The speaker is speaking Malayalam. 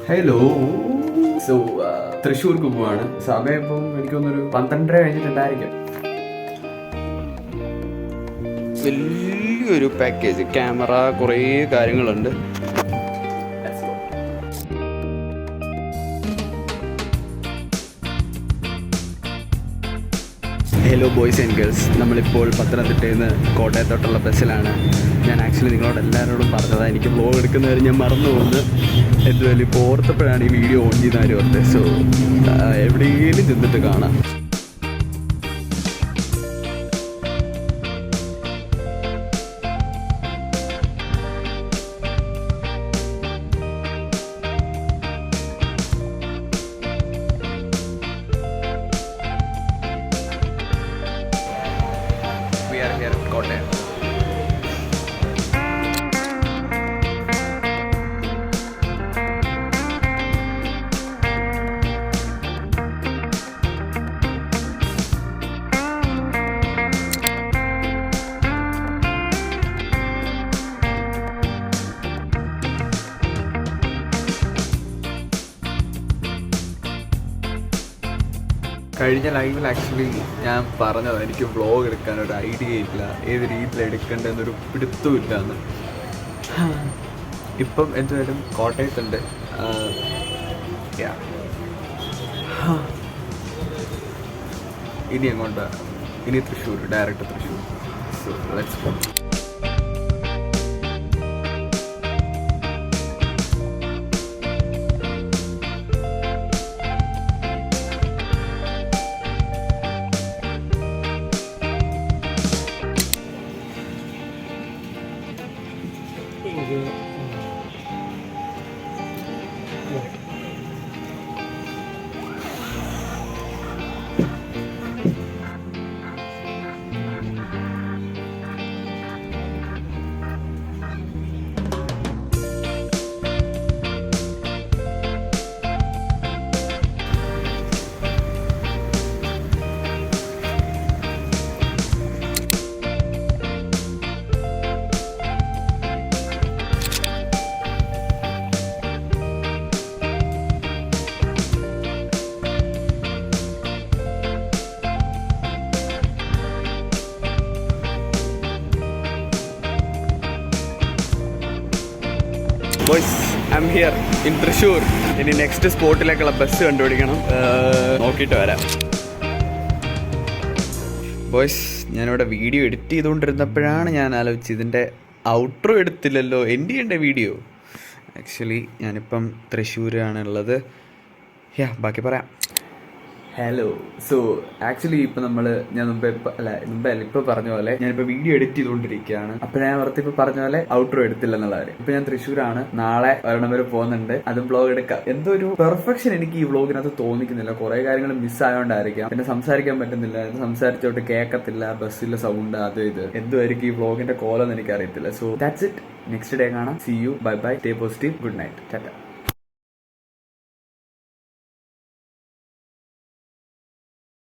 ഹലോ. സോ തൃശ്ശൂർക്ക് പോവാണ്. സമയം ഇപ്പം എനിക്കൊന്നൊരു 12:30 കഴിഞ്ഞിട്ടുണ്ടായിരിക്കും. വലിയൊരു പാക്കേജ്, ക്യാമറ, കുറേ കാര്യങ്ങളുണ്ട്. ഹലോ ബോയ്സ് ആൻഡ് ഗേൾസ്, നമ്മളിപ്പോൾ പത്തനംതിട്ടയിൽ നിന്ന് കോട്ടയത്തോട്ടുള്ള ബസ്സിലാണ്. ഞാൻ ആക്ച്വലി നിങ്ങളോട് എല്ലാവരോടും പറഞ്ഞതാണ്, എനിക്ക് വ്ലോഗ് എടുക്കുന്നവർ ഞാൻ മറന്നു പോകുന്നു. എന്തുവല്ല ഇപ്പോൾ ഓർത്തപ്പോഴാണ് ഈ വീഡിയോ ഓൺ ചെയ്യുന്ന കാര്യം ഓർത്തത്. സോ എവിടെയെങ്കിലും ചെന്നിട്ട് കാണാം. കോട്ടയം. കഴിഞ്ഞ ലൈവിൽ ആക്ച്വലി ഞാൻ പറഞ്ഞത് എനിക്ക് വ്ളോഗ് എടുക്കാൻ ഒരു ഐഡിയ ഇല്ല, ഏത് രീതിയിൽ എടുക്കേണ്ടതെന്നൊരു പിടുത്തമില്ല എന്ന്. ഇപ്പം എന്തായാലും കോട്ടയത്തുണ്ട്. ഇനി അങ്ങോട്ട് ഇനി Thrissur, direct Thrissur. So let's go. Boys, I am here in Thrissur. ഇനി നെക്സ്റ്റ് സ്പോട്ടിലേക്കുള്ള ബസ് കണ്ടുപിടിക്കണം, നോക്കിയിട്ട് വരാം. ബോയ്സ്, ഞാനിവിടെ വീഡിയോ എഡിറ്റ് ചെയ്തുകൊണ്ടിരുന്നപ്പോഴാണ് ഞാൻ ആലോചിച്ചത് ഇതിൻ്റെ ഔട്ട്രോ എടുത്തില്ലല്ലോ, എൻ്റെ ചെയ്യേണ്ട വീഡിയോ. ആക്ച്വലി ഞാനിപ്പം തൃശ്ശൂരാണുള്ളത്. ബാക്കി പറയാം. ഹലോ. സോ ആക്ച്വലി ഇപ്പം ഞാൻ മുമ്പേ ഇപ്പോൾ പറഞ്ഞ പോലെ ഞാനിപ്പോൾ വീഡിയോ എഡിറ്റ് ചെയ്തുകൊണ്ടിരിക്കുകയാണ്. അപ്പോൾ ഞാൻ ഇപ്പോൾ പറഞ്ഞ പോലെ ഔട്ട്രോ എടുത്തില്ല എന്നുള്ള കാര്യം. ഇപ്പം ഞാൻ തൃശ്ശൂരാണ്, നാളെ ഒരെണ്ണം വരെ പോകുന്നുണ്ട്, അതും വ്ളോഗ് എടുക്കാം. എന്തോ ഒരു പെർഫെക്ഷൻ എനിക്ക് ഈ വ്ളോഗിനകത്ത് തോന്നിക്കുന്നില്ല. കുറേ കാര്യങ്ങൾ മിസ്സായോണ്ടായിരിക്കാം, പിന്നെ സംസാരിക്കാൻ പറ്റുന്നില്ല, സംസാരിച്ചോട്ട് കേൾക്കത്തില്ല, ബസ്സിലെ സൗണ്ട്, അത് ഇത് എന്തുമായിരിക്കും ഈ വ്ളോഗിന്റെ കോലം എന്ന് എനിക്കറിയത്തില്ല. So that's it. Next day കാണാം. See you. Bye bye. Stay positive. Good night. Tata.